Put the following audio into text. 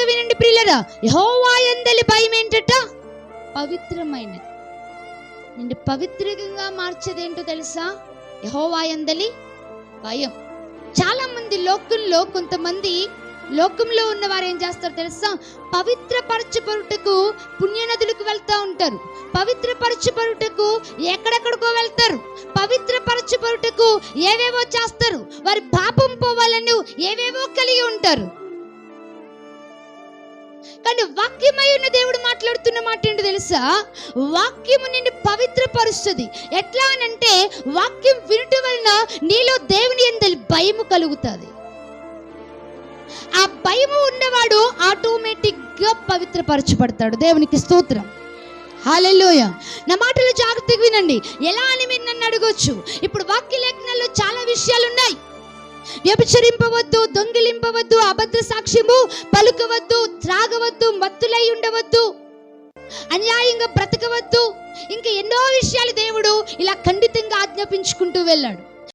వినండి ప్రియులారా, యెహోవా యందలి భయం ఏంటట? పవిత్రమైనది. నిన్ను పవిత్రంగా మార్చేదేంటో తెలుసా? యెహోవా యందలి భయం. చాలా మంది కొంతమంది లోకంలో ఉన్నవారు ఏం చేస్తారు తెలుసా? పవిత్రపరచబడుటకు పుణ్యనదులకు వెళ్తూ ఉంటారు. పవిత్రపరచబడుటకు ఎక్కడెక్కడికో వెళ్తారు. పవిత్రపరచబడుటకు ఏవేవో చేస్తారు. వారి పాపం పోవాలని ఏవేవో కలిగి ఉంటారు. కానీ వాక్యమై ఉన్న దేవుడు మాట్లాడుతున్న మాట ఏంటి తెలుసా? వాక్యము నిన్ను పవిత్రపరుస్తుంది. ఎట్లా అనంటే, వాక్యం వినటం వలన నీలో దేవుని యందలి భయము కలుగుతుంది. ఆ భయము ఉన్నవాడు ఆటోమేటిక్ గా పవిత్రపరచబడతాడు. దేవునికి స్తోత్రం, హల్లెలూయా. నా మాటలు జాగ్రత్తగా వినండి. ఎలా అని మీరు నన్ను అడగొచ్చు. ఇప్పుడు వాక్య లేఖనాల్లో చాలా విషయాలు ఉన్నాయి. వ్యభిచరింపవద్దు, దొంగిలింపవద్దు, అబద్ధ సాక్ష్యము పలుకవద్దు, త్రాగవద్దు, మత్తులై ఉండవద్దు, అన్యాయంగా బ్రతకవద్దు, ఇంకా ఎన్నో విషయాలు దేవుడు ఇలా ఖండితంగా ఆజ్ఞాపించుకుంటూ వెళ్ళాడు.